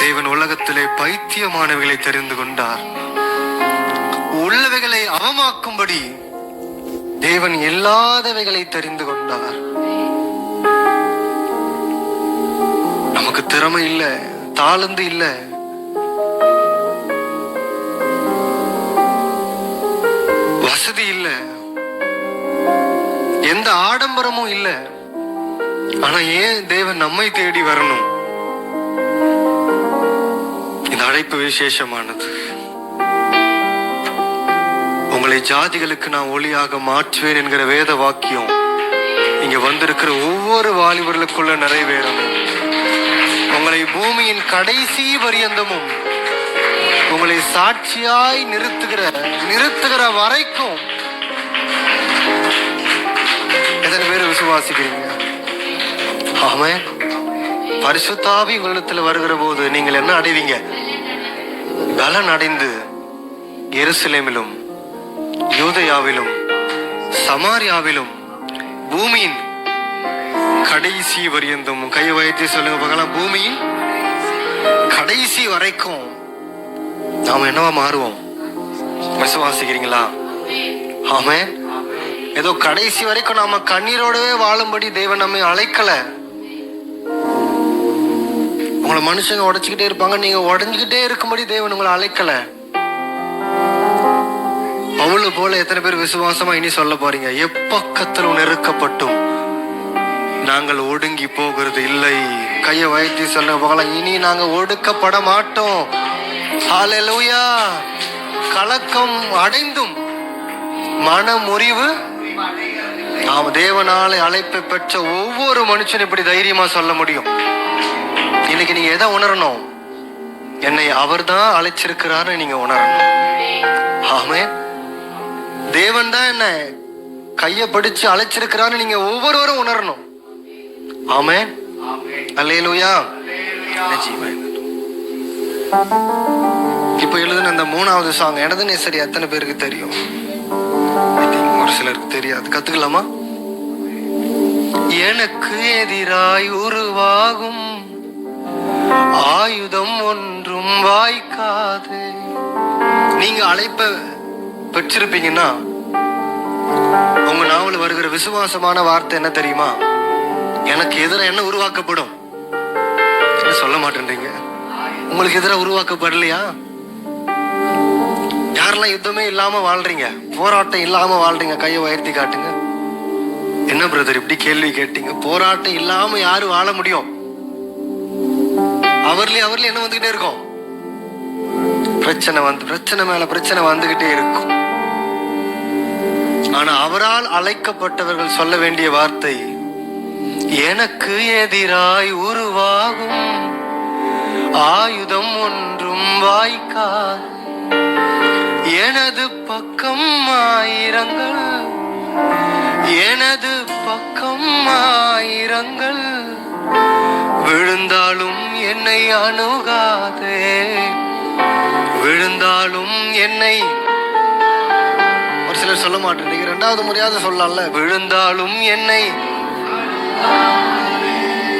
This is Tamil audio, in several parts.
தேவன் உலகத்திலே பைத்தியமானவைகளை தெரிந்து கொண்டார். உள்ளவைகளை அவமாக்கும்படி தேவன் இல்லாதவைகளை தெரிந்து கொண்டார். நமக்கு திறமை இல்ல, தாளந்து இல்ல, வசதி இல்ல, எந்த ஆடம்பரமும் இல்ல. ஆனா ஏன் தேவன் நம்மை தேடி வரணும்? இந்த அழைப்பு விசேஷமானது. உங்களை ஜாதிகளுக்கு நான் ஒளியாக மாற்றுவேன் என்கிற வேத வாக்கியம் இங்க வந்திருக்கிற ஒவ்வொரு வாலிபர்களுக்குள்ள நிறைவேறணும். உங்களை பூமியின் கடைசி பரியந்தமும் உங்களை சாட்சியாய் நிறுத்துகிற வரைக்கும் எத்தனை பேர் விசுவாசிக்கிறீங்க? ஆமென். பரிசுத்த ஆவி உங்களிடத்தில் வருகிற போது நீங்கள் என்ன அடைவீங்க? பலன் அடைந்து எருசலேமிலும் யூதேயாவிலும் சமாரியாவிலும் பூமியின் கடைசி வரியந்தும், கையை வைத்து சொல்லுங்க பார்க்கலாம், பூமியின் கடைசி வரைக்கும் நாம என்னவா மாறுவோம்? விசுவாசிக்கிறீங்களா? ஆமென். ஏதோ கடைசி வரைக்கும் நாம கண்ணீரோடவே வாழும்படி தேவன் நம்மை அழைக்கல. உங்களை மனுஷங்க உடைச்சுக்கிட்டே இருப்பாங்க, நீங்க உடைஞ்சுக்கிட்டே இருக்கும்படி தேவன் உங்களை அழைக்கல. பவுல் போல எத்தனை பேர் விசுவாசமா இனி சொல்ல போறீங்க? எப்பக்கத்தில் நெருக்கப்பட்டும் நாங்கள் ஒடுங்கி போகிறது இல்லை. கையை வைத்து சொல்ல போகலாம், இனி நாங்க ஒடுக்கப்பட மாட்டோம். ஹல்லேலூயா. கலக்கம் அடைந்தும் மன முறிவு நாம் தேவனாலே அழைப்பை பெற்ற ஒவ்வொரு மனுஷனும் இப்படி தைரியமா சொல்ல முடியும். இன்னைக்கு நீங்க எதை உணரணும்? என்னை அவர் தான் அழைச்சிருக்கிறாரு நீங்க உணரணும். ஆமென். தேவன் தான் என்ன கையை பிடிச்சு அழைச்சிருக்கிறான்னு நீங்க ஒவ்வொருவரும் உணரணும். ஆமென். அல்லேலூயா. இப்ப எழுதுன அந்த 3வது சாங் எனதுனே சரி எத்தனை பேருக்கு தெரியும்? ஒரு சிலருக்கு தெரியாது. கத்துக்கலாமா? எனக்கு எதிராய் உருவாகும் ஆயுதம் ஒன்றும் வாய்க்காது. நீங்க அழைப்ப பெற்றிருப்பீங்கன்னா உங்க நாவல் வருகிற விசுவாசமான வார்த்தை என்ன தெரியுமா? எனக்கு எதிராக என்ன உருவாக்கப்படும்? சொல்ல மாட்டேன்றீங்க. உங்களுக்கு எதிராக உருவாக்கப்படலையா? யாரெல்லாம் யுத்தமே இல்லாம வாழ்றீங்க, போராட்டம் இல்லாம வாழ்றீங்க, கையை உயர்த்தி காட்டுங்க. என்ன பிரதர் இப்படி கேள்வி கேட்டீங்க? போராட்டம் இல்லாம யாரு வாழ முடியும்? அவர்லயே என்ன வந்துகிட்டே இருக்கும்? பிரச்சனை மேல பிரச்சனை வந்துகிட்டே இருக்கும். ஆனா அவரால் அழைக்கப்பட்டவர்கள் சொல்ல வேண்டிய வார்த்தை, எனக்கு எதிராய் உருவாகும் ஆயுதம் ஒன்றும் வாய்க்காது. எனது பக்கம் ஆயிரங்கள், எனது பக்கம் ஆயிரங்கள் விழுந்தாலும் என்னை அணுகாதே, விழுந்தாலும் என்னை. ஒரு சிலர் சொல்ல மாட்டேன், 2வது முறையாவது சொல்லல, விழுந்தாலும் என்னை.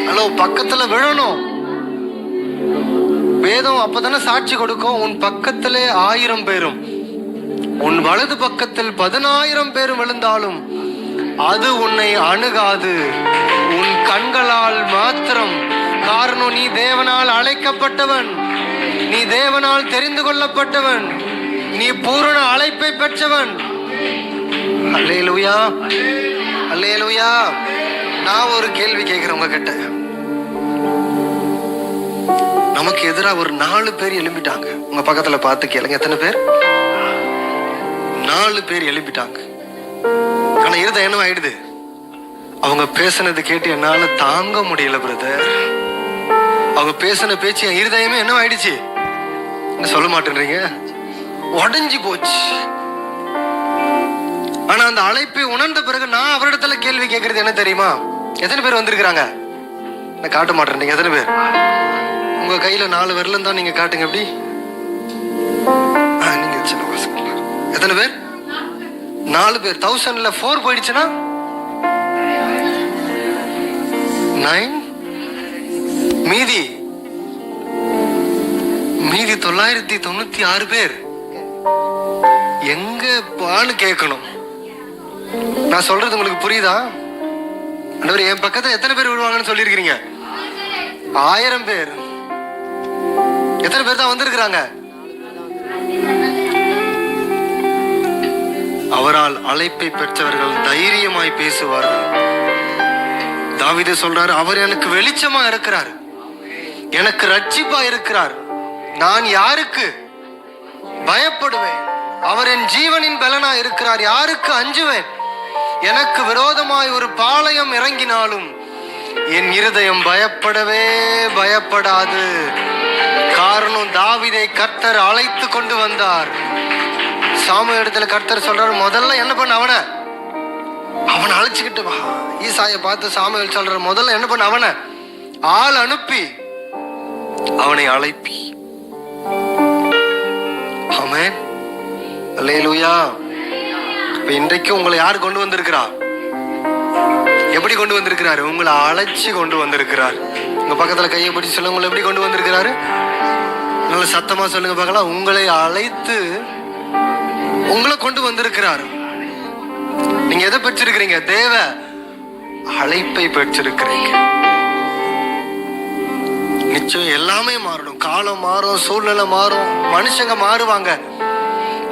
ஹலோ, பக்கத்துல விழணும். வேதம் அப்பதானே சாட்சி கொடுக்கும். உன் பக்கத்திலே 1000 பேரும் உன் வலது பக்கத்தில் 10,000 பேரும் விழுந்தாலும் அது உன்னை அணுகாது, உன் கண்களால் மாத்திரம். காரணம், நீ தேவனால் அழைக்கப்பட்டவன், நீ தேவனால் தெரிந்து கொள்ளப்பட்டவன், நீ பூரண அழைப்பை பெற்றவன். அல்லேலூயா, அல்லேலூயா. நான் ஒரு கேள்வி கேட்கிறேன் உங்க கிட்ட. நமக்கு எதிராக ஒரு 4 பேர் எழும்பிட்டாங்க. உங்க பக்கத்துல பார்த்து கேளுங்க, எத்தனை பேர்? 4 பேர் எழுப்பிட்டாங்க. ஆனா இருதயம் என்ன ஆயிடுது? அவங்க பேசினது கேட்டு என்னால தாங்க முடியல பிரதர். அவங்க பேசின பேச்சு என் இருதயமே என்ன ஆயிடுச்சு? என்ன சொல்ல மாட்டேன்றீங்க? உடைஞ்சு போச்சு. ஆனா அந்த அழைப்பை உணர்ந்த பிறகு நான் அவரிடத்துல கேள்வி கேட்கறது என்ன தெரியுமா? எத்தனை பேர் வந்திருக்கிறாங்க? என்ன காட்ட மாட்டேன்றீங்க? எத்தனை பேர்? உங்க கையில 4 விரலும் தான், நீங்க காட்டுங்க. எப்படி? நீங்க எத்தனை பேர்? 4 பேர். 1000ல 4 போயிடுச்சுன்னா 9 மீதி 996 பேர் எங்க பான்னு கேட்கணும். நான் சொல்றது உங்களுக்கு புரியுதா? என் பக்கத்துல எத்தனை பேர் விடுவாங்கன்னு சொல்லியிருக்கிறீங்க? 1000 பேர். எத்தனை பேர் தான் வந்திருக்கிறாங்க? அவரால் அழைப்பை பெற்றவர்கள் தைரியமாய் பேசுவார்கள். தாவீது சொல்றாரு, அவர் எனக்கு வெளிச்சமா இருக்கிறார், எனக்கு ரட்சிப்பா இருக்கிறார், நான் யாருக்கு பயப்படுவேன்? அவர் என் ஜீவனின் பலனா இருக்கிறார், யாருக்கு அஞ்சுவேன்? எனக்கு விரோதமாய் ஒரு பாளையம் இறங்கினாலும் என் இருதயம் பயப்படவே பயப்படாது. காரணம், தாவீதை கர்த்தர் அழைத்து கொண்டு வந்தார். சாமுவேல் இடத்துல கர்த்தர் சொல்றாரு, முதல்ல என்ன பண்ண, அவனை அழைச்சுக்கிட்டு வா. ஈசாயை பார்த்து சாமுவேல் சொல்றாரு, முதல்ல என்ன பண்ண, அவனை ஆள் அனுப்பி அவனை அழைப்பி. ஆமென், அல்லேலூயா. இன்றைக்கு உங்களை யார் கொண்டு வந்திருக்கிறா? எப்படி கொண்டு வந்திருக்கிறாரு? உங்களை அழைச்சி கொண்டு வந்திருக்கிறார். உங்க பக்கத்துல கையை பிடிச்சு சொல்லுங்க, உங்களை எப்படி கொண்டு வந்திருக்கிறாரு? நல்ல சத்தமா சொல்லுங்க பார்க்கலாம். உங்களை அழைத்து உங்களை கொண்டு வந்திருக்கிறார். நீங்க எதை பெற்றிருக்கிறீங்க? தேவ அழைப்பை பெற்றிருக்கிறீங்க. நிச்சயம் எல்லாமே மாறணும். காலம் மாறும், சூழ்நிலை மாறும், மனுஷங்க மாறுவாங்க.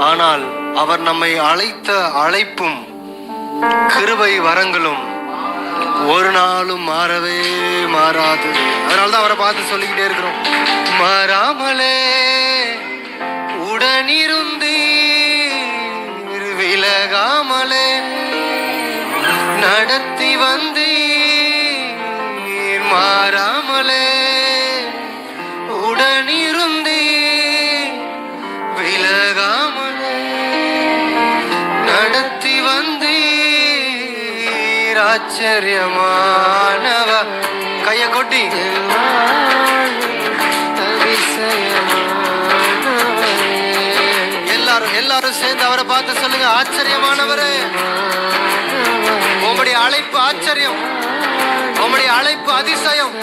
ஆனால் அவர் நம்மை அழைத்த அழைப்பும் கிருபை வரங்களும் ஒரு நாளும் மாறவே மாறாது. அதனால்தான் அவரை பார்த்து சொல்லிக்கிட்டே இருக்கிறோம், மாறாமலே உடனிருந்து விலகாமலே நடத்தி வந்தீர், மாறாமலே உடனிருந்து விலகாமலே நடத்தி வந்தீர். ஆச்சரியமானவ கைய கொட்டி எல்லாரும் சேர்ந்து அவரை பார்த்து சொல்லுங்க, ஆச்சரியமானவரே, உம்முடைய அழைப்பு ஆச்சரியம், உம்முடைய அழைப்பு அதிசயம்.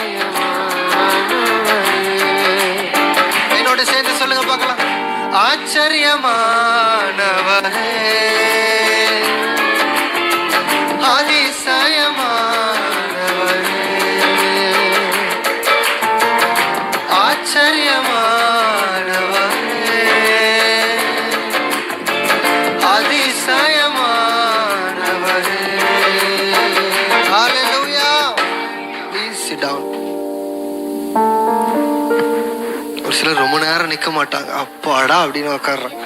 என்னோட சேர்ந்து சொல்லுங்க பார்க்கலாம், ஆச்சரியமானவரே, அதிசயமானவரே, ஆச்சரியமானவரே, அதிசயமானவரே. Hallelujah. Please sit down. ஒரு சிலர் ரொம்ப நேரம் நிக்க மாட்டாங்க, அப்பாடா அப்படின்னு உட்கார்றாங்க.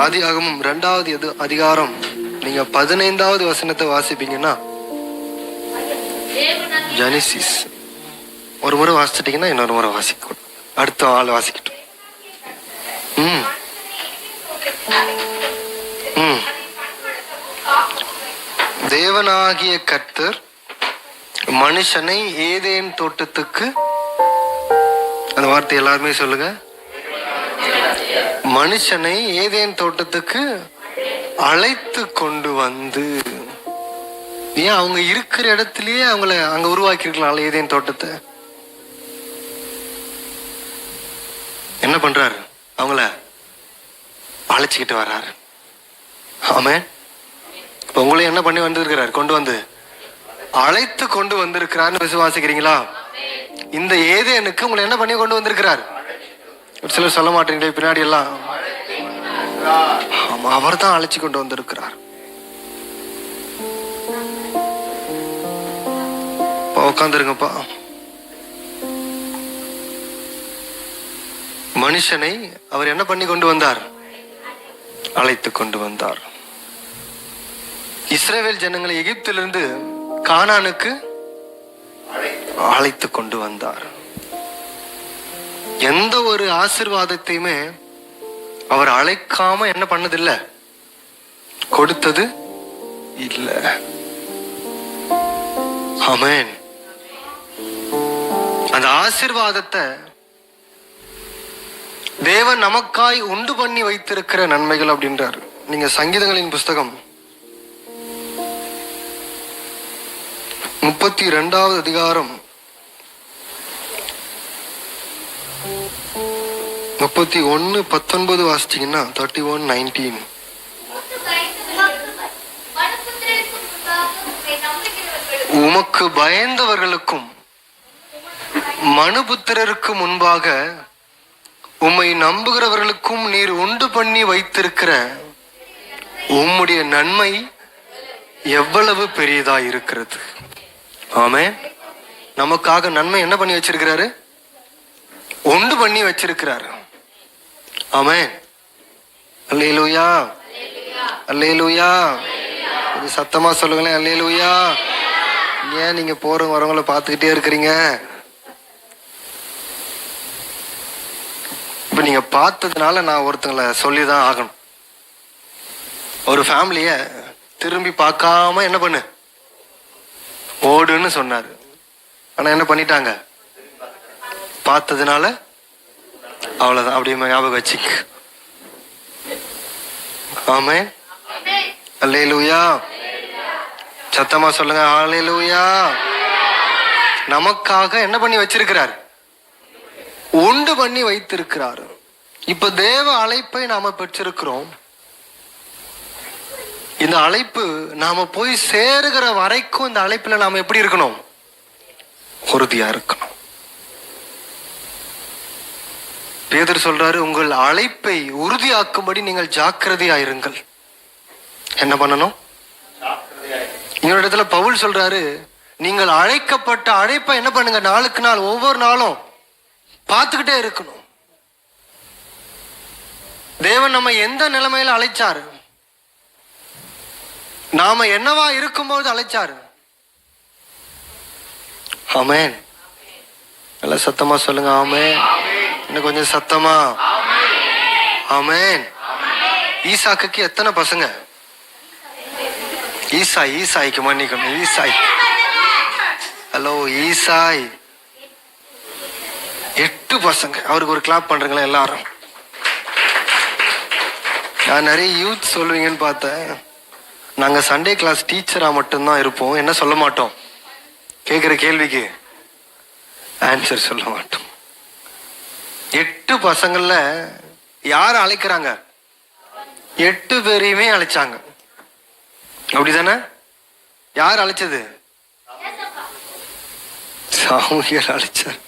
ஆதியாகமம் 2வது அதிகாரம் நீங்க 15வது வசனத்தை வாசிப்பீங்கன்னா, ஜெனிசிஸ் ஒரு முறை வாசிச்சிட்டீங்கன்னா இன்னொரு முறை வாசிக்கணும், அடுத்த ஆள் வாசிக்கட்டும். தேவனாகிய கர்த்தர் மனுஷனை ஏதேன் தோட்டத்துக்கு, அந்த வார்த்தை எல்லாருமே சொல்லுங்க, மனுஷனை ஏதேன் தோட்டத்துக்கு அழைத்து கொண்டு வந்து, ஏன் அவங்க இருக்கிற இடத்துலயே அவங்கள அங்க உருவாக்கி இருக்கலாம். ஏதேன் தோட்டத்தை என்ன பண்றாரு? அவங்கள அழைச்சிக்கிட்டு வர்றாரு. ஆமென். உங்களை என்ன பண்ணி வந்திருக்கிறார்? கொண்டு வந்து அழைத்து கொண்டு வந்திருக்கிறார்னு விசுவாசிக்கிறீங்களா? இந்த ஏதேனுக்கு உங்களை என்ன பண்ணி கொண்டு வந்திருக்கிறார்? ஒரு சிலர் சொல்ல மாட்டீங்களே பின்னாடி எல்லாம். ஆமா, அவர் தான் அழைச்சி கொண்டு வந்திருக்கிறார். உட்காந்துருங்கப்பா. மனுஷனை அவர் என்ன பண்ணி கொண்டு வந்தார்? அழைத்து கொண்டு வந்தார். இஸ்ரவேல் ஜனங்களை எகிப்திலிருந்து கானானுக்கு அழைத்து கொண்டு வந்தார். எந்த ஒரு ஆசீர்வாதத்தையுமே அவர் அழைக்காம என்ன பண்ணதில்ல, கொடுத்தது இல்ல. ஆமென். அந்த ஆசீர்வாதத்தை தேவன் நமக்காய் உண்டு பண்ணி வைத்திருக்கிற நன்மைகள் அப்படின்றார். நீங்க சங்கீதங்களின் புஸ்தகம் 32வது அதிகாரம் 31:19 வாசிச்சீங்கன்னா 31:19. உமக்கு பயந்தவர்களுக்கும் மனுபுத்திரருக்கு முன்பாக உம்மை நம்புகிறவர்களுக்கும் நீர் உண்டு பண்ணி வைத்திருக்கிற உம்முடைய நன்மை எவ்வளவு பெரியதா இருக்கிறது. ஆமென். நமக்காக நன்மை என்ன பண்ணி வச்சிருக்கிறாரு? உண்டு பண்ணி வச்சிருக்கிறாரு. ஆமென். அல்லேலூயா, அல்லேலூயா. கொஞ்சம் சத்தமா சொல்லுங்களேன், அல்லேலூயா. ஏன் நீங்க போறவங்க வரவங்கள பார்த்துக்கிட்டே இருக்கிறீங்க? இப்ப நீங்க பார்த்ததுனால நான் ஒருத்தங்களை சொல்லிதான் ஆகணும். ஒரு ஃபேமிலிய திரும்பி பார்க்காம என்ன பண்ணு, ஓடுன்னு சொன்னாரு. ஆனா என்ன பண்ணிட்டாங்க? பார்த்ததுனால அவ்வளவுதான். அப்படியே ஞாபகம் வச்சுக்க. ஆமென். அல்லேலூயா. சத்தமா சொல்லுங்க, அல்லேலூயா. நமக்காக என்ன பண்ணி வச்சிருக்கிறார்? உண்டு பண்ணி வைத்திருக்கிறார். இப்ப தேவ அழைப்பை நாம பெற்றிருக்கிறோம். இந்த அழைப்பு நாம போய் சேருகிற வரைக்கும் இந்த அழைப்புல நாம எப்படி இருக்கணும்? உறுதியா இருக்கணும். பேதுரு சொல்றாரு, உங்கள் அழைப்பை உறுதியாக்கும்படி நீங்கள் ஜாக்கிரதையாயிருங்கள். என்ன பண்ணணும்? இன்னொரு இடத்துல பவுல் சொல்றாரு, நீங்கள் அழைக்கப்பட்ட அழைப்பை என்ன பண்ணுங்க? நாளுக்கு நாள், ஒவ்வொரு நாளும் பார்த்துக்கிட்டே இருக்கணும். தேவன் நம்ம எந்த நிலைமையில அழைச்சாரு? நாம என்னவா இருக்கும்போது அழைச்சாரு. ஆமென். நல்ல சத்தமா சொல்லுங்க, ஆமென். இன்னும் கொஞ்சம் சத்தமா, ஆமென். ஈசாக்குக்கு எத்தனை பசங்க? ஈசாய்க்கு மன்னிக்கணும், ஈசாய். ஹலோ, ஈசாய் 8 பசங்க. அவருக்கு ஒரு கிளாப் பண்றீங்களா எல்லாரும்? நான் நிறைய யூத் சொல்லுவீங்கன்னு பார்த்தேன். நாங்க சண்டே கிளாஸ் டீச்சரா மட்டும்தான் இருப்போம். என்ன சொல்ல மாட்டோம்? கேட்கிற கேள்விக்கு ஆன்சர் சொல்ல மாட்டோம். 8 பசங்கள்ல யார அழைக்கிறாங்க? 8 பேரையுமே அழைச்சாங்க. அப்படிதானே? யார் அழைச்சது? சாமுவேல் அழைச்சார்.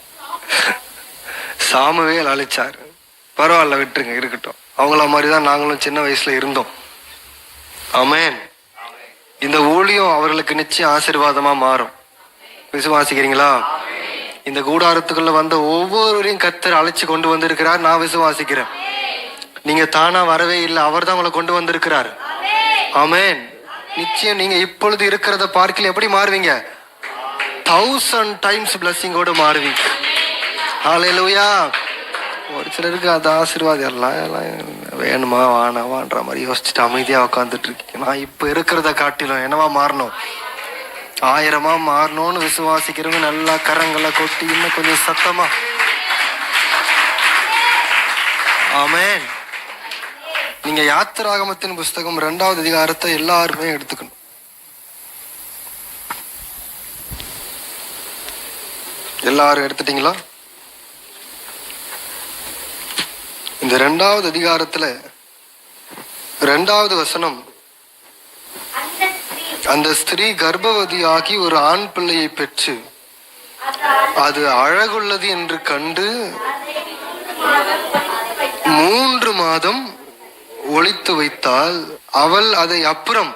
சாமுவேல் அழைச்சார். பரவாயில்ல, விட்டுருங்க, இருக்கட்டும். அவங்கள மாதிரிதான் நாங்களும் சின்ன வயசுல இருந்தோம். ஆமென். இந்த ஊழியம் அவர்களுக்கு நிச்சயம் ஆசீர்வாதமா மாறும். விசுவாசிக்கிறீங்களா? இந்த கூடாரத்துக்குள்ள வந்த ஒவ்வொருவரையும் கர்த்தர் அழைச்சு கொண்டு வந்திருக்கிறார். நான் விசுவாசிக்கிறேன். நீங்க தானா வரவே இல்லை, அவர் தான் உங்களை கொண்டு வந்திருக்கிறார். ஆமென். நிச்சயம் நீங்க இப்பொழுது இருக்கிறத பார்க்கல எப்படி மாறுவீங்க? 1000 times blessing-ஓட மாறுவீங்க. ஹல்லேலூயா. ஒரு சிலருக்கு அது ஆசீர்வாதம் எல்லாம் வேணுமா வானாவான்ற மாதிரி யோசிச்சுட்டு அமைதியா உட்காந்துட்டு இருக்கீங்க. நான் இப்ப இருக்கிறத காட்டிலும் என்னவா மாறணும்? 1000-ஆ மாறணும்னு விசுவாசிக்கிறவங்க நல்லா கரங்களை கொட்டி இன்னும் கொஞ்சம் சத்தமா ஆமென். நீங்க யாத்திராகமத்தின் புஸ்தகம் 2வது அதிகாரத்தை எல்லாருமே எடுத்துக்கணும். எல்லாரும் எடுத்துட்டீங்களா? இந்த 2வது அதிகாரத்துல 2வது வசனம், அந்த ஸ்திரீ கர்ப்பவதியாகி ஒரு ஆண் பிள்ளையை பெற்று அது அழகுள்ளது என்று கண்டு 3 மாதம் ஒளித்து வைத்தால் அவள் அதை அப்புறம்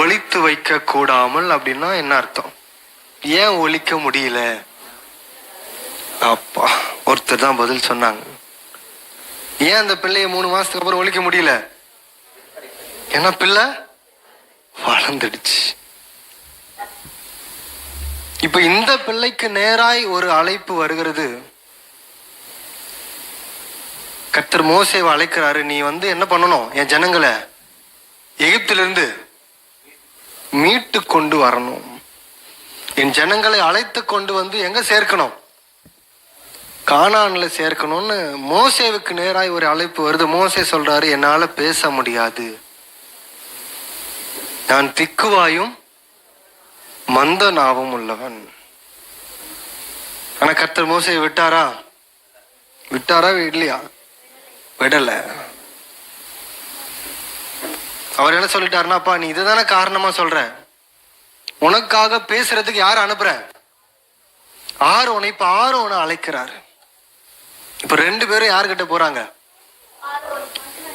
ஒளித்து வைக்க கூடாமல். அப்படின்னா என்ன அர்த்தம்? ஏன் ஒழிக்க முடியல? அப்பா, ஒருத்தர் தான் பதில் சொன்னாங்க. ஏன் அந்த பிள்ளைய 3 மாசத்துக்கு அப்புறம் ஒழிக்க முடியல? ஏன்னா பிள்ளை வளர்ந்துடுச்சு. இப்ப இந்த பிள்ளைக்கு நேராய் ஒரு அழைப்பு வருகிறது. கர்த்தர் மோசேவை அழைக்கிறாரு, நீ என்ன பண்ணணும்? என் ஜனங்களை எகிப்திலிருந்து மீட்டு கொண்டு வரணும். என் ஜனங்களை அழைத்து கொண்டு வந்து எங்க சேர்க்கணும்? கானான்ல சேர்க்கணும்னு மோசேவுக்கு நேராய் ஒரு அழைப்பு வருது. மோசே சொல்றாரு, என்னால பேச முடியாது, நான் திக்குவாயும் மந்த நாவும் உள்ளவன். ஆனா கர்த்தர் மோசேயை விட்டாரா? விட்டாரா இல்லையா? விடல. அவர் என்ன சொல்லிட்டாருன்னா, அப்பா நீ இதுதானே காரணமா சொல்ற, உனக்காக பேசுறதுக்கு யார் அனுப்புற? ஆரோனை. இப்ப ஆரோனை அழைக்கிறாரு. இப்ப 2 பேரும் யாருக்கிட்ட போறாங்க?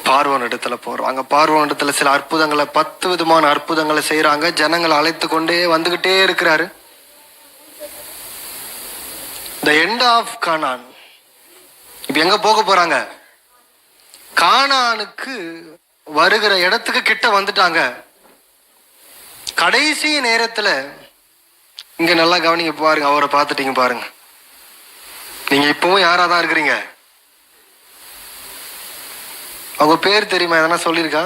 பார்வோன் இடத்துல போறாங்க. பார்வோன் இடத்துல சில அற்புதங்களை, 10 விதமான அற்புதங்களை செய்யறாங்க. ஜனங்களை அழைத்து கொண்டே வந்துகிட்டே இருக்கிறாரு. The end of கானான். இப்ப எங்க போக போறாங்க? கானானுக்கு வருகிற இடத்துக்கு கிட்ட வந்துட்டாங்க. கடைசி நேரத்துல இங்க நல்லா கவனிங்க பாருங்க. அவரை பார்த்துட்டீங்க பாருங்க. நீங்க இப்பவும் யாராதான் இருக்கிறீங்க? அவங்க பேர் தெரியுமா? எதனா சொல்லியிருக்கா?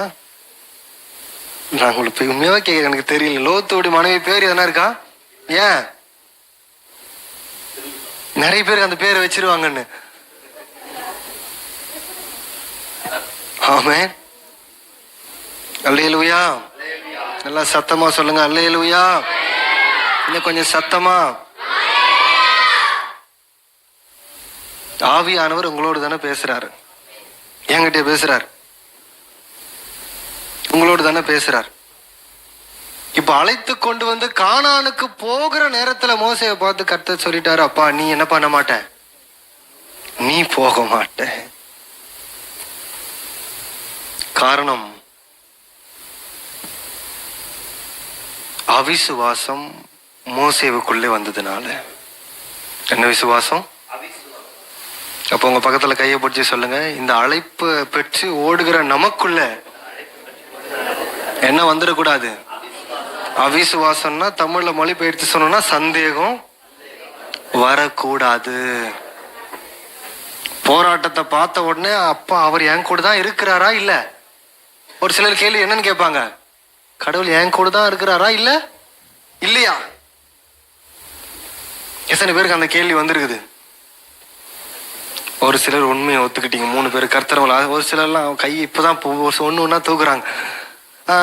நான் உங்களுக்கு உண்மையாவே கேட்க, எனக்கு தெரியல. லோத்துடைய மனைவி பேர் எதனா இருக்கா? ஏன் நிறைய பேருக்கு அந்த பேரை வச்சிருவாங்கன்னு. ஆமென். அல்லேலூயா. நல்லா சத்தமா சொல்லுங்க அல்லேலூயா. இன்னும் கொஞ்சம் சத்தமா. ஆவியானவர் உங்களோடு தானே பேசுறாரு. என்கிட்ட பேசுறார், உங்களோடு தானே பேசுறார். இப்ப அழைத்து கொண்டு வந்து கானானுக்கு போகிற நேரத்துல மோசேயை பார்த்து கர்த்தர் சொல்லிட்டாரு, அப்பா நீ என்ன பண்ண மாட்ட, நீ போக மாட்ட. காரணம் அவிசுவாசம் மோசேவுக்குள்ளே வந்ததுனால. என்ன விசுவாசம்? அப்போ உங்க பக்கத்துல கையை பிடிச்சி சொல்லுங்க, இந்த அழைப்பு பெற்று ஓடுகிற நமக்குள்ள என்ன வந்துடக்கூடாது? அவிசுவாசம்னா தமிழ்ல மொழிபெயர்த்து சொன்னோம்னா சந்தேகம் வரக்கூடாது. போராட்டத்தை பார்த்த உடனே அப்பா அவர் என் கூட தான் இருக்கிறாரா இல்ல? ஒரு சிலர் கேள்வி என்னன்னு கேட்பாங்க, கடவுள் என் கூட தான் இருக்கிறாரா இல்ல இல்லையா? எத்தனை பேருக்கு அந்த கேள்வி வந்திருக்குது? ஒரு சிலர் உண்மையை ஒத்துக்கிட்டீங்க, 3 பேர் கர்த்தரவளா. ஒரு சிலர்லாம் கை இப்பதான் ஒன்று ஒன்றா தூக்குறாங்க.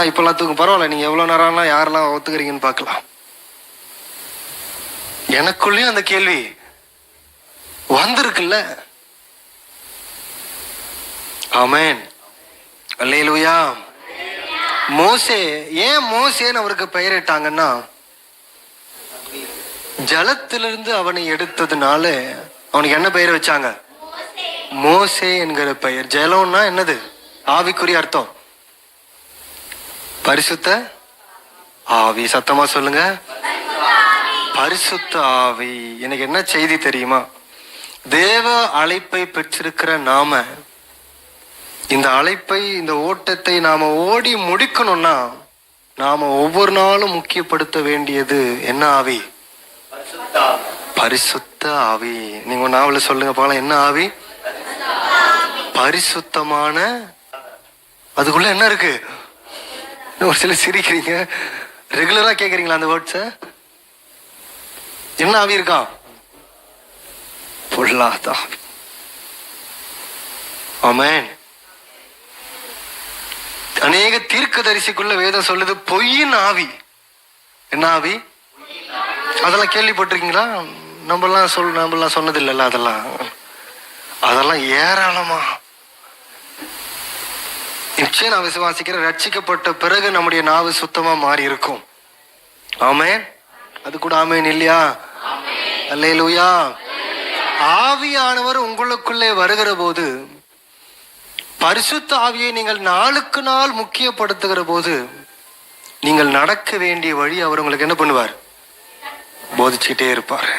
இப்பெல்லாம் தூக்கும், பரவாயில்ல, நீங்க எவ்வளவு நேரம்லாம் யாரெல்லாம் ஒத்துக்கிறீங்கன்னு பார்க்கலாம். எனக்குள்ளேயும் அந்த கேள்வி வந்திருக்குல்ல. ஆமென். அல்லேலூயா. மோசே, ஏன் மோசேன்னு அவருக்கு பெயரிட்டாங்கன்னா, ஜலத்திலிருந்து அவனை எடுத்ததுனால அவனுக்கு என்ன பெயர் வச்சாங்க? மோசே என்கிற பெயர். ஜலம்னா என்னது? ஆவிக்குரிய அர்த்தம். பரிசுத்த ஆவி. சத்தமா சொல்லுங்க, பரிசுத்த ஆவி. எனக்கு என்ன செய்தி தெரியுமா? தேவ அழைப்பை பெற்றிருக்கிற நாம இந்த அழைப்பை, இந்த ஓட்டத்தை நாம ஓடி முடிக்கணும்னா நாம ஒவ்வொரு நாளும் முக்கியப்படுத்த வேண்டியது என்ன ஆவி? பரிசுத்த ஆவி. நீங்க நாவல சொல்லுங்க போல, என்ன ஆவி? பரிசுத்தமான. அதுக்குள்ள என்ன இருக்கு? ஒரு சில சிரிக்கிறீங்க, ரெகுலரா கேக்குறீங்களா அந்த வேர்ட்ஸ? என்ன ஆவி இருக்கா? பொல்லாத ஆவி. ஆமென். அநேக தீர்க்கதரிசிக்குள்ள வேதம் சொல்லுது பொய்யின் ஆவி. என்ன ஆவி? அதெல்லாம் கேள்விப்பட்டிருக்கீங்களா? நம்மலாம் சொன்னது இல்லைல்ல. அதெல்லாம் ஏராளமா. நிச்சயம் நான் விசுவாசிக்கிறேன், ரட்சிக்கப்பட்ட பிறகு நம்முடைய நாவு சுத்தமா மாறி இருக்கும். ஆமென். அது கூட ஆமென் இல்லையா? அல்லேலூயா. ஆவியானவர் உங்களுக்குள்ளே வருகிற போது, பரிசுத்த ஆவியை நீங்கள் நாளுக்கு நாள் முக்கியப்படுத்துகிற போது, நீங்கள் நடக்க வேண்டிய வழி அவர் உங்களுக்கு என்ன பண்ணுவார்? போதிச்சுக்கிட்டே இருப்பார்.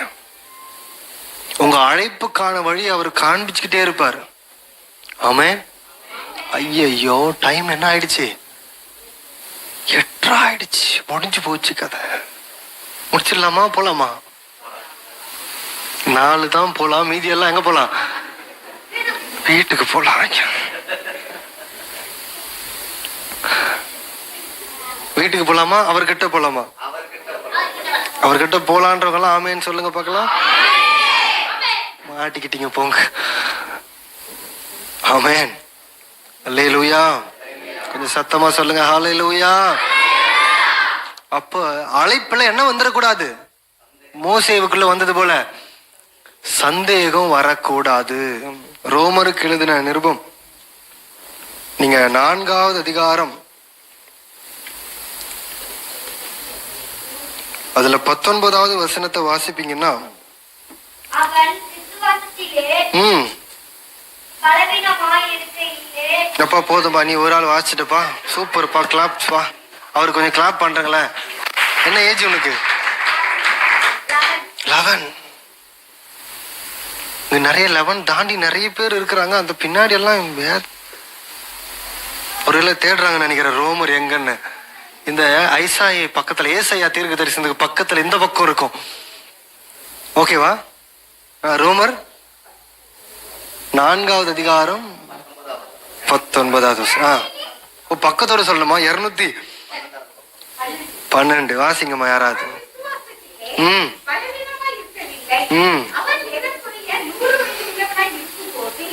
உங்க அழைப்புக்கான வழி அவர் காண்பிச்சுக்கிட்டே இருப்பார். ஆமென். ஐயோ, டைம் என்ன ஆயிடுச்சு? 8 ஆயிடுச்சு. முடிஞ்சு போச்சு கதை. முடிச்சிடலாமா? போலாமா? 4 தான் போலாம், மீதி எல்லாம் எங்க போலாம்? வீட்டுக்கு போலாம். வீட்டுக்கு போலாமா? அவர்கிட்ட போலாமா? அவர்கிட்ட போலான்றவங்களாம் ஆமேன்னு சொல்லுங்க பார்க்கலாம். மாட்டிக்கிட்டீங்க, போங்க. ஆமென். அல்லேலூயா. கொஞ்சம் சத்தமா சொல்லுங்க ஹல்லேலூயா. அப்ப அழைப்புல என்ன வந்துடக்கூடாது? மோசேவுக்குள்ள வந்தது போல சந்தேகம் வரக்கூடாது. ரோமருக்கு எழுதின நிருபம் நீங்க 4வது அதிகாரம் அதுல 19வது வசனத்தை வாசிப்பீங்கன்னா, அப்பா போதும்பா, நீ ஒரு ஆள் வாசிச்சுட்டுப்பா, சூப்பர்ப்பா, கிளாப்ஸ்பா. அவரு கொஞ்சம் கிளாப் பண்றங்களே. என்ன ஏஜ் உனக்கு? 11. நிறைய 11 தாண்டி நிறைய பேர் இருக்கிறாங்க. அந்த பின்னாடி எல்லாம் ஒரு தேடுறாங்க நினைக்கிறேன் ரோமர் எங்கன்னு. இந்த ஐசாயை பக்கத்துல, ஏசாயா தீர்க்கதரிசனத்துக்கு பக்கத்துல இந்த பக்கம் இருக்கும். ஓகேவா? ரோமர் 4வது அதிகாரம் 19வது. பக்கத்தோட சொல்லணுமா? 212 வாசிங்கம்மா யாராவது.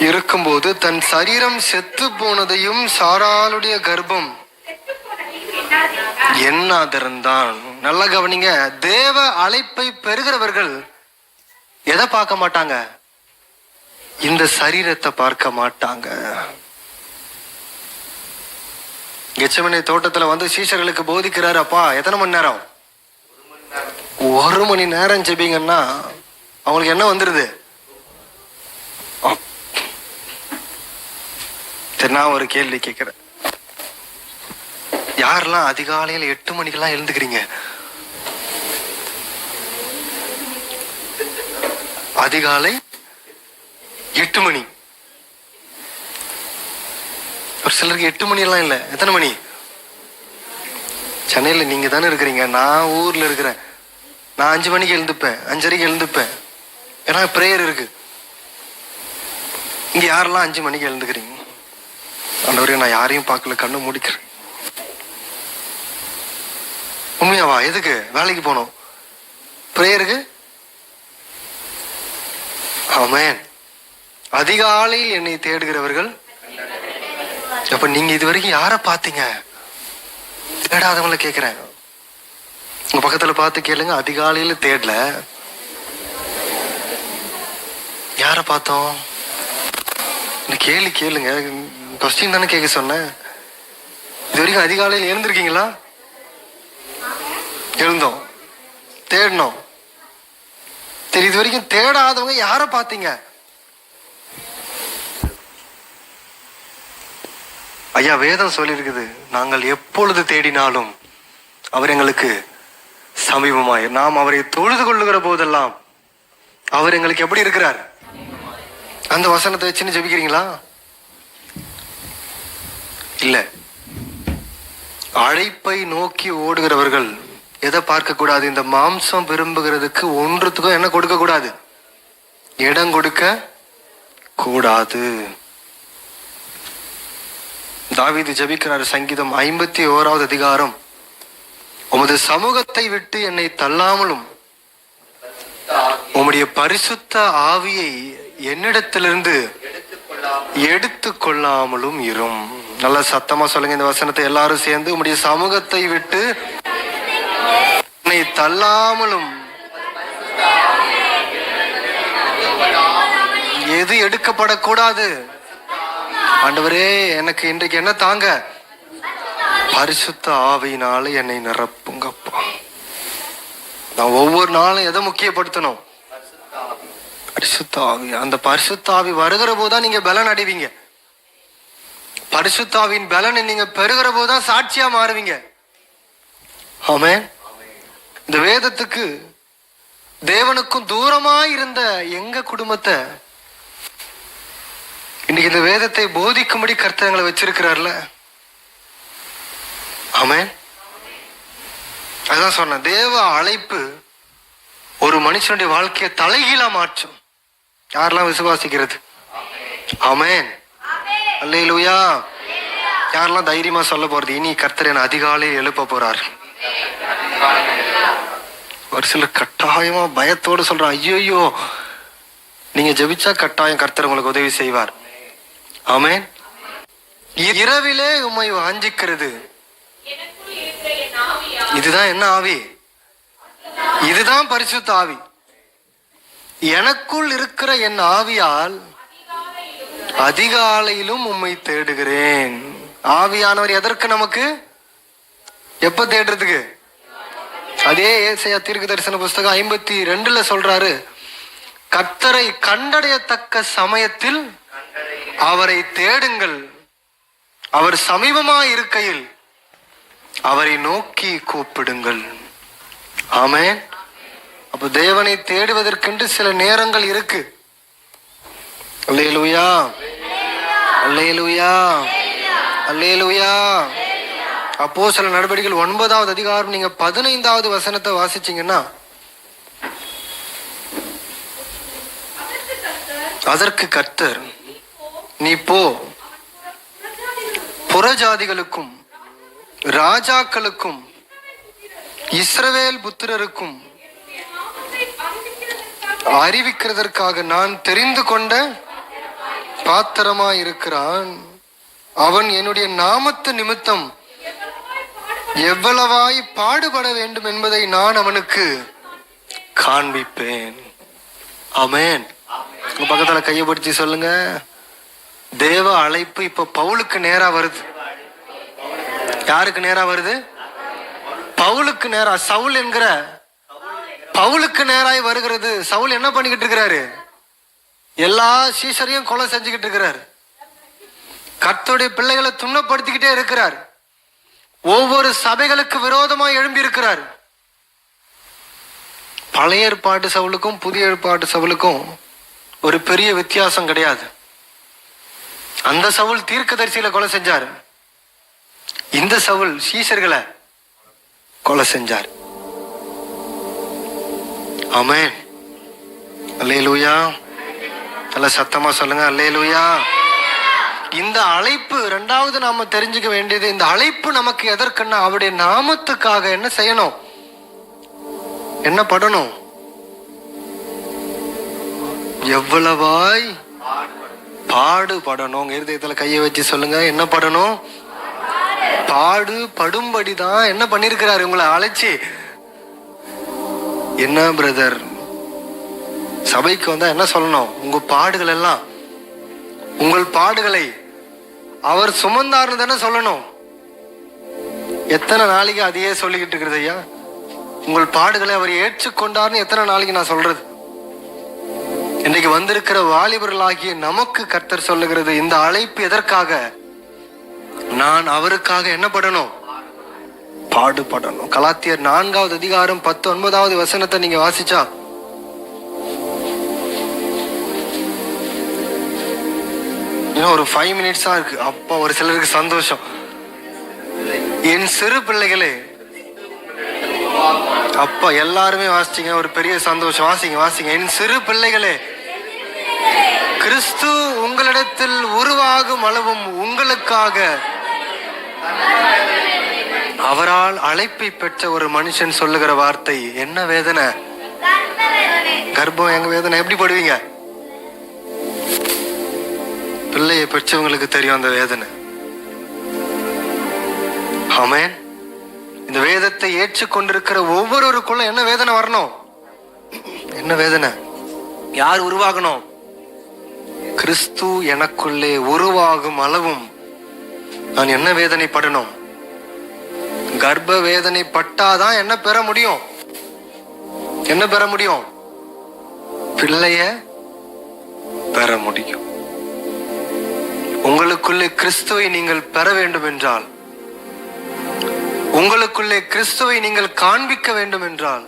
இருக்கும்போது தன் சரீரம் செத்து போனதையும் சாராளுடைய கர்ப்பம் எண்ணாதிருந்தான். நல்ல கவனிங்க, தேவ அழைப்பை பெறுகிறவர்கள் எதை பார்க்க மாட்டாங்க? இந்த சரீரத்தை பார்க்க மாட்டாங்க. கெத்செமனே தோட்டத்துல வந்து சீஷர்களுக்கு போதிக்கிறாரு. அப்பா எத்தனை மணி நேரம்? 1 மணி நேரம் ஜெபிங்கன்னா அவங்களுக்கு என்ன வந்துருது? சரி, நான் ஒரு கேள்வி கேட்கிறேன். யாரெல்லாம் அதிகாலையில் 8 மணிக்கெல்லாம் எழுந்துக்கிறீங்க? அதிகாலை 8 மணி. ஒரு சிலருக்கு 8 மணி எல்லாம் இல்ல. எத்தனை மணி? சென்னையில நீங்க தானே இருக்கிறீங்க, நான் ஊர்ல இருக்கிறேன். நான் 5 மணிக்கு எழுந்துப்பேன், 5:30 எழுந்துப்பேன். ஏன்னா பிரேயர் இருக்கு. இங்க யாரெல்லாம் 5 மணிக்கு எழுந்துக்கிறீங்க? ஆண்டவரே, நான் யாரையும் பார்க்கல, கண்ணு மூடிக்கிறேன். உண்மையாவா? எதுக்கு? வேலைக்கு போனோம், பிரேயருக்கு. ஆமென். அதிகாலையில் என்னை தேடுகிறவர்கள். அப்ப நீங்க இது வரைக்கும் யார பாத்தீங்க? தேடாதவங்களை கேட்கிறேன். உங்க பக்கத்துல பார்த்து கேளுங்க. அதிகாலையில தேடல, யார பார்த்தோம்? கேள்வி கேளுங்க. கொஸ்டின் தானே கேட்க சொன்னேன். இது வரைக்கும் அதிகாலையில் எழுந்திருக்கீங்களா? எழுந்தோம், தேடணும். சரி, இது வரைக்கும் தேடாதவங்க யார பாத்தீங்க? ஐயா, வேதம் சொல்லி இருக்குது, நாங்கள் எப்பொழுது தேடினாலும் அவர் எங்களுக்கு சமீபமாய், நாம் அவரை தொழுது கொள்ளுகிற போதெல்லாம் அவர் எங்களுக்கு எப்படி இருக்கிறார்? அந்த வசனத்தை வச்சுன்னு ஜெபிக்கிறீங்களா? இல்ல. அழைப்பை நோக்கி ஓடுகிறவர்கள் எதை பார்க்க கூடாது? இந்த மாம்சம் விரும்புகிறதுக்கு ஒன்றுத்துக்கும் என்ன கொடுக்க கூடாது? இடம் கொடுக்க கூடாது. தாவீது ஜெபிக்கிறார். சங்கீதம் 51வது அதிகாரம், உமது சமூகத்தை விட்டு என்னை தள்ளாமலும் உம்முடைய பரிசுத்த ஆவியை என்னிடத்திலிருந்து எடுத்து கொள்ளாமலும் இரும். நல்ல சத்தமா சொல்லுங்க இந்த வசனத்தை எல்லாரும் சேர்ந்து. உம்முடைய சமூகத்தை விட்டு என்னை தள்ளாமலும். எது எடுக்கப்படக்கூடாது? ஆண்டவரே, எனக்கு இன்றைக்கு என்ன தாங்க? பரிசுத்த ஆவியினால என்னை நிரப்புங்கப்பா. நான் ஒவ்வொரு நாளும் எதை முக்கியப்படுத்தணும்? பரிசுத்த ஆவி. அந்த பரிசுத்த ஆவி வருகிற போதுதான் நீங்க பலன் அடைவீங்க. பரிசுத்தாவின் பலனை நீங்க பெறுகிற போதுதான் சாட்சியா மாறுவீங்க. ஆமென். இந்த வேதத்துக்கு தேவனுக்கும் தூரமாய் இருந்த எங்க குடும்பத்தை இன்னைக்கு இந்த வேதத்தை போதிக்கும்படி கர்த்தங்களை வச்சிருக்கிறார்ல. ஆமென். அதான் சொன்ன, தேவ அழைப்பு ஒரு மனுஷனுடைய வாழ்க்கையை தலைகீழா மாற்றும். யாரெல்லாம் விசுவாசிக்கிறது? ஆமென். அல்லேலூயா. யாரெல்லாம் தைரியமா சொல்ல போறது, இனி கர்த்தர் என அதிகாலையில் எழுப்ப போறார்? ஒரு சிலர் கட்டாயமா பயத்தோடு சொல்றான், ஐயோ நீங்க ஜெபிச்சா கட்டாயம் கர்த்தர் உங்களுக்கு உதவி செய்வார். ஆமென். இரவிலே உம்மை வாஞ்சிக்கிறது. இதுதான் என்ன ஆவி? இதுதான் பரிசுத்த ஆவி. எனக்குள் இருக்கிற என் ஆவியால் அதிகாலையிலும் உம்மை தேடுகிறேன். ஆவியானவர் எதற்கு நமக்கு? எப்ப தேடுறதுக்கு? அதே ஏசாயா தீர்க்க தரிசன புஸ்தகம் 52 சொல்றாரு, கர்த்தரை கண்டடையத்தக்க சமயத்தில் அவரை தேடுங்கள், அவர் சமீபமாய் இருக்கையில் அவரை நோக்கி கூப்பிடுங்கள். ஆமென். அப்ப தேவனை தேடுவதற்கென்று சில நேரங்கள் இருக்கு. அல்லேலூயா, அல்லேலூயா, அல்லேலூயா. அப்போஸ்தலர் நடவடிக்கைகள் 9வது அதிகாரம் நீங்க 15வது வசனத்தை வாசிச்சீங்கன்னா, அதற்கு கர்த்தர், நீ போ, புறஜாதிகளுக்கும் ராஜாக்களுக்கும் இஸ்ரவேல் புத்திரருக்கும் அறிவிக்கிறதற்காக நான் தெரிந்து கொண்ட பாத்திரமாய் இருக்கிறான். அவன் என்னுடைய நாமத்து நிமித்தம் எவ்வளவாய் பாடுபட வேண்டும் என்பதை நான் அவனுக்கு காண்பிப்பேன். ஆமென். உங்க பக்கத்துல கையப்படுத்தி சொல்லுங்க, தேவ அழைப்பு இப்ப பவுலுக்கு நேரா வருது. யாருக்கு நேரா வருது? பவுலுக்கு நேரா. சவுல் என்கிற பவுலுக்கு நேராய் வருகிறது. சவுல் என்ன பண்ணிக்கிட்டு இருக்கிறாரு? எல்லா சீஷரையும் கொலை செஞ்சுக்கிட்டு இருக்கிறார். கர்த்தருடைய பிள்ளைகளை துன்பப்படுத்திக்கிட்டே இருக்கிறார். ஒவ்வொரு சபைகளுக்கு விரோதமாய் எழும்பி இருக்கிறார். பழைய ஏற்பாட்டு சவுலுக்கும் புதிய ஏற்பாட்டு சவுலுக்கும் ஒரு பெரிய வித்தியாசம் கிடையாது. அந்த சவுல் தீர்க்கதரிசிகளை கொலை செஞ்சார், இந்த சவுல் சீஷர்களை கொலை செஞ்சார். ஆமென். அல்லேலூயா. நல்ல சத்தமா சொல்லுங்க, அல்லேலூயா. இந்த அழைப்பு இரண்டாவது நாம தெரிஞ்சுக்க வேண்டியது, இந்த அழைப்பு நமக்கு எதற்குன்னா அவருடைய நாமத்துக்காக என்ன செய்யணும், என்ன படணும், எவ்வளவாய் பாடுபடணும். இருதயத்துல கையை வச்சு சொல்லுங்க, என்ன படணும்? பாடுபடும்படிதான் என்ன பண்ணிருக்கிறாரு உங்களை அழைச்சி. என்ன பிரதர், சபைக்கு வந்தா என்ன சொல்லணும்? உங்க பாடுகள் எல்லாம், உங்கள் பாடுகளை அவர் சுமந்தாருன்னு தானே சொல்லணும். எத்தனை நாளைக்கு அதையே சொல்லிக்கிட்டு இருக்கிறது ஐயா? உங்கள் பாடுகளை அவர் ஏற்றுக்கொண்டார்னு எத்தனை நாளைக்கு நான் சொல்றது? இன்னைக்கு வந்திருக்கிற வாலிபர்களாகிய நமக்கு கர்த்தர் சொல்லுகிறது, இந்த அழைப்பு எதற்காக? நான் அவருக்காக என்ன படணும்? பாடுபடணும். கலாத்தியர் 4வது அதிகாரம் 19வது வசனத்தை நீங்க வாசிச்சா, இன்னும் ஒரு 5 மினிட்ஸா இருக்கு. அப்பா ஒரு சிலருக்கு சந்தோஷம். என் சிறு பிள்ளைகளே, அப்பா எல்லாருமே வாசிச்சீங்க, ஒரு பெரிய சந்தோஷம். வாசிங்க வாசிங்க. என் சிறு பிள்ளைகளே, கிறிஸ்து உங்களிடத்தில் உருவாகும் அளவும் உங்களுக்காக அவரால் அழைப்பை பெற்ற ஒரு மனுஷன் சொல்லுகிற வார்த்தை என்ன வேதனை? கர்ப்பம் எங்க வேதனை எப்படி படுவீங்க? பிள்ளையை பெற்றவங்களுக்கு தெரியும் அந்த வேதனை. ஆமென். இந்த வேதத்தை ஏற்றுக்கொண்டிருக்கிற ஒவ்வொருவருக்குள்ள என்ன வேதனை வரணும்? என்ன வேதனை? யார் உருவாகணும்? கிறிஸ்து எனக்குள்ளே உருவாகும் அளவும் நான் என்ன வேதனைப்படணும்? கர்ப்ப வேதனை பட்டாதான் என்ன பெற முடியும்? என்ன பெற முடியும்? பிள்ளைய பெற முடியும். உங்களுக்குள்ளே கிறிஸ்துவை நீங்கள் பெற வேண்டும் என்றால், உங்களுக்குள்ளே கிறிஸ்துவை நீங்கள் காண்பிக்க வேண்டும் என்றால்,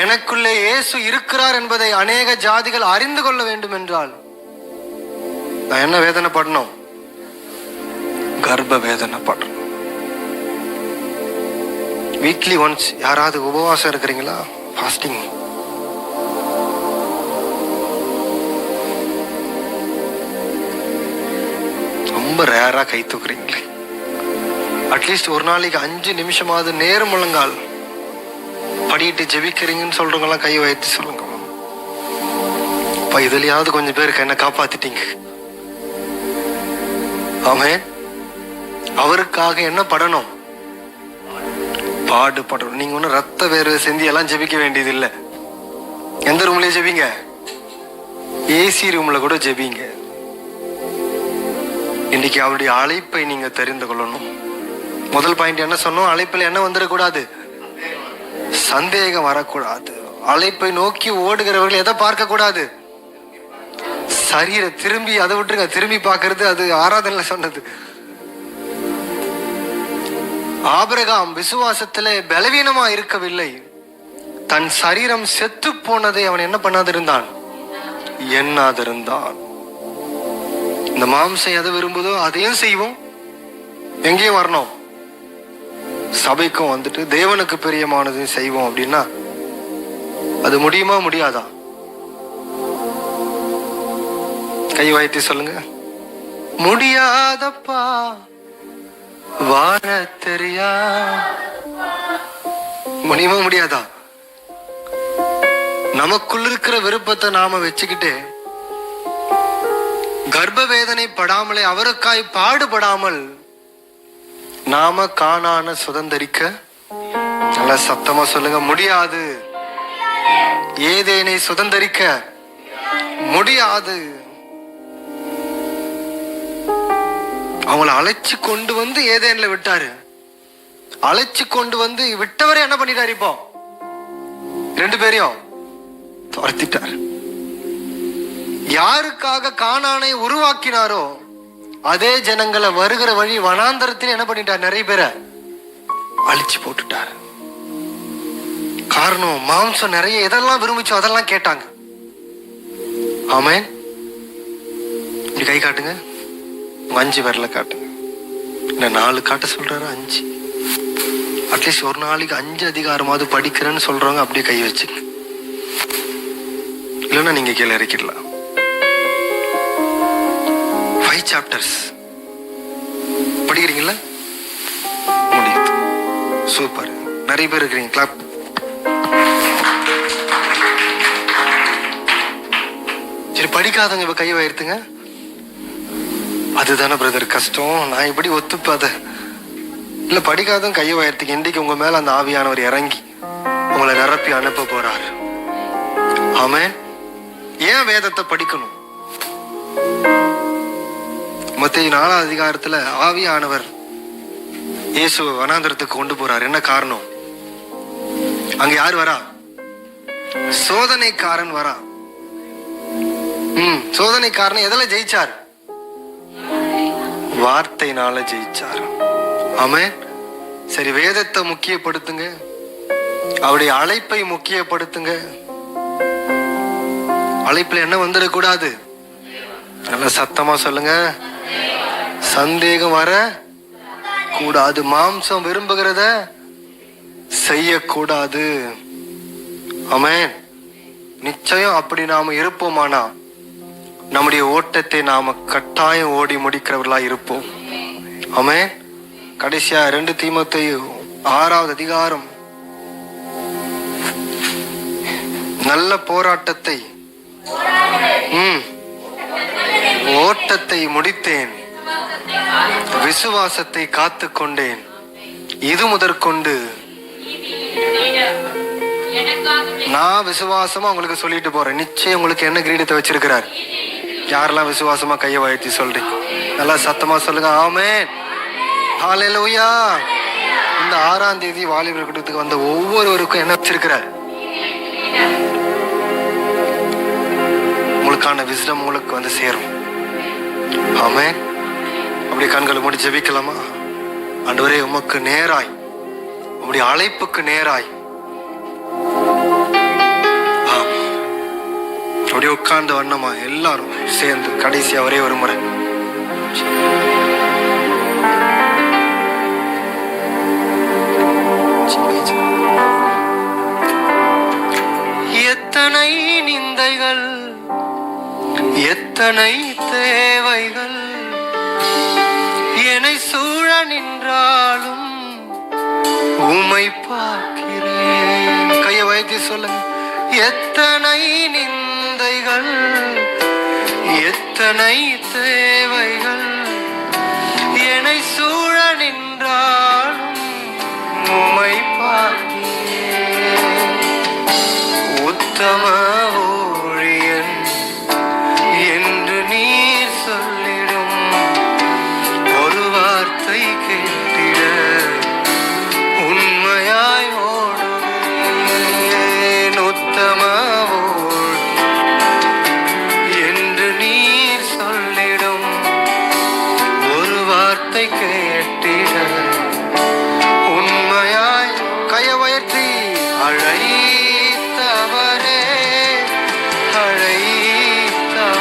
எனக்குள்ளே இயேசு இருக்கிறார் என்பதை அநேக ஜாதிகள் அறிந்து கொள்ள வேண்டும் என்றால், நான் என்ன வேதனைப்படணும்? கர்ப்ப வேதனைப்படணும். வீக்லி ஒன்ஸ் யாராவது உபவாசம் இருக்கிறீங்களா? ஃபாஸ்டிங். ரொம்ப ரேரா கை தூக்குறீங்களே. அட்லீஸ்ட் ஒரு நாளைக்கு 5 நிமிஷமாவது நேரம் முழங்கால் படிட்டு ஜெபிக்கிறீங்கன்னு சொல்றவங்கலாம் கை வைத்து சொல்லுங்க. அப்ப இதுலயாவது கொஞ்சம் பேருக்கு என்ன காப்பாத்திட்டீங்க. ஆமென். அவருக்காக என்ன படணும்? பாடுபடணும். நீங்க ஒன்னும் ரத்த வேர்வை சிந்தி எல்லாம் ஜெபிக்க வேண்டியது இல்லை. எந்த ரூம்லயே ஜெபிங்க, ஏசி ரூம்ல கூட ஜெபிங்க. இன்னைக்கு அவருடைய அழைப்பை நீங்க தெரிந்து கொள்ளணும். முதல் பாயிண்ட் என்ன சொன்னோம்? அழைப்பில் என்ன வந்துடக்கூடாது? சந்தேகம் வரக்கூடாது. அழைப்பை நோக்கி ஓடுகிறவர்கள் எதை பார்க்க கூடாது? சரீர திரும்பி, அதை விட்டுருங்க, திரும்பி பார்க்கறது அது ஆராதனை சொன்னது. ஆபிரகாம் விசுவாசத்திலே பலவீனமா இருக்கவில்லை. தன் சரீரம் செத்து போனதை அவன் என்ன பண்ணாதிருந்தான்? எண்ணாதிருந்தான். இந்த மாம்சம் எதை விரும்புதோ அதையும் செய்வோம். எங்கேயும் வரணும், சபைக்கும் வந்துட்டு தேவனுக்கு பிரியமானதையும் செய்வோம் அப்படின்னா அது முடியுமா முடியாதா? கை வாய்த்தி சொல்லுங்க. முடியாதப்பா, வாழ தெரியா. முடியுமா முடியாதா? நமக்குள்ள இருக்கிற விருப்பத்தை நாம வச்சுக்கிட்டு கர்ப்ப வேதனை படாமலே, அவருக்காய் பாடுபடாமல் நாம கானான சுதந்தரிக்க, நல்ல சத்தமா சொல்லுங்க, முடியாது. ஏதேனை சுதந்தரிக்க முடியாது. அவங்கள அழைச்சு கொண்டு வந்து ஏதேன்ல விட்டாரு. அழைச்சு கொண்டு வந்து விட்டவரை என்ன பண்ணிட்டாரு? இப்போ 2 பேரையும் துரத்திட்டார். யாருக்காக கானானை உருவாக்கினாரோ அதே ஜனங்களை வருகிற வழி வனாந்தரத்தில் என்ன பண்ணிட்டார்? நிறைய பேரை அழிச்சு போட்டுட்டார். காரணம், மாம்சம் நிறைய எதெல்லாம் விரும்பிச்சோ அதெல்லாம் கேட்டாங்க. ஆமென். இப்படி கை காட்டுங்க, 5 விரல காட்டுங்க. இந்த 4 காட்ட சொல்றாரு, 5. அட்லீஸ்ட் ஒரு நாளைக்கு 5 அதிகாரமாவது படிக்கிறேன்னு சொல்றவங்க அப்படியே கை வச்சு, இல்லைன்னா நீங்க கீழே இறக்கிடலாம். 5 சாப்டர்ஸ் படிக்கிறீங்களா? முடியுது. சூப்பர். நிறைய பேர் இருக்கிறீங்க. கிளாப். சரி, படிக்காதவங்க இப்ப கையை உயர்த்துங்க. அதுதானே பிரதர் கஷ்டம், நான் இப்படி ஒத்துப்பாத. இல்ல, படிக்காதவங்க கையை உயர்த்துங்க. இன்றைக்கு உங்க மேல அந்த ஆவியானவர் இறங்கி உங்களை நிரப்பி அனுப்ப போறார். ஆமென். ஏன் வேதத்தை படிக்கணும்? மத்தேயு 4ஆம் அதிகாரத்துல ஆவியானவர் இயேசுவை வனாந்தரத்துக்கு கொண்டு போறார். என்ன காரணம்? அங்க யார் வரா? சோதனைக்காரன் வரா. சோதனைக்காரன் எதில் ஜெயிச்சார்? வார்த்தையினால ஜெயிச்சார். ஆமென். சரி, வேதத்தை முக்கியப்படுத்துங்க, அவருடைய அழைப்பை முக்கியப்படுத்துங்க. அழைப்புல என்ன வந்துடக்கூடாது? நல்ல சத்தமா சொல்லுங்க, சந்தேகம் வர கூடாது. மாம்சம் விரும்புகிறத செய்யக்கூடாது. ஆமென். நிச்சயம் அப்படி நாம இருப்போமானா நம்முடைய ஓட்டத்தை நாம கட்டாயம் ஓடி முடிக்கிறவர்களா இருப்போம். ஆமென். கடைசியா 2 தீமோத்தேயு 6ஆவது அதிகாரம், நல்ல போராட்டத்தை ஓட்டத்தை முடித்தேன், விசுவாசத்தை காத்து கொண்டேன், இது முதற்கொண்டு. நான் விசுவாசமா உங்களுக்கு சொல்லிட்டு போறேன், நிச்சயம் உங்களுக்கு என்ன கிரீடத்தை வச்சிருக்கிறார். யாரெல்லாம் விசுவாசமா கையை வாழ்த்தி சொல்றீங்க? நல்லா சத்தமா சொல்லுங்க. ஆமென். ஹல்லேலூயா. இந்த 6ஆம் தேதி வாலிபர் கூட்டத்துக்கு வந்த ஒவ்வொருவருக்கும் என்ன வச்சிருக்கிறார்? உங்களுக்கான விஸ்டம் உங்களுக்கு வந்து சேரும். ஆமென். அப்படி கண்களை மூடி ஜெபிக்கலாமா? ஆண்டவரே, உமக்கு நேராய், உம்முடைய அழைப்புக்கு நேராய் அப்படியே உட்கார்ந்த வண்ணமா எல்லாரும் சேர்ந்து கடைசியா ஒரே ஒரு முறை எத்தனை நிந்தைகள், எத்தனை தேவைகள் என்னை சூழ நின்றாலும் உம்மை பார்க்கிறேன். கையை வைத்து சொல்லுங்க. எத்தனை நிந்தைகள், எத்தனை தேவைகள் என்னை சூழ நின்றாலும் உம்மை பார்க்கிறேன். உத்தம ஊழியன் என்று நீர் சொல்லிடும் ஒரு வார்த்தை கேட்டிட உண்மையாய் ஓடுவேன். உத்தம என்று நீர் சொல்லிடும் ஒரு வார்த்தை கேட்டிட உண்மையாய் கையை உயர்த்தி அழைத்தவரே அழைத்தவரே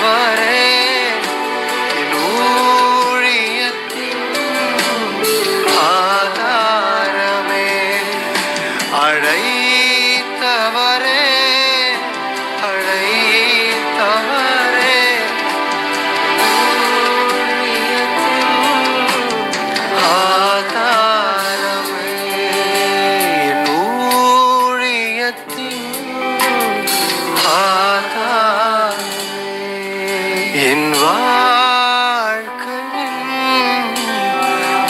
என் ஊழியத்தின் ஆதாரமே அழைத்தவரே அழைத்தவரே ஆதாரமே என் ஊழியத்தின் ஆதாரமே என் வாழ்க்கையின்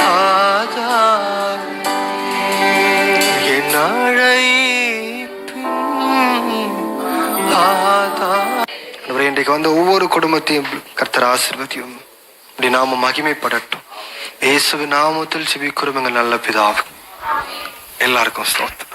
ஆதாரமே என் அழைப்பின் ஆதாரமே. இன்றைக்கு வந்து ஒவ்வொரு குடும்பத்தையும் கர்த்தர் ஆசீர்வதியும், இப்படி நாம மகிமைப்படட்டும். இயேசுவின் நாமத்தில் ஜெபிக்கிறோம் எங்கள் நல்ல பிதாவே. எல்லாருக்கும் ஸ்தோத்திரம்.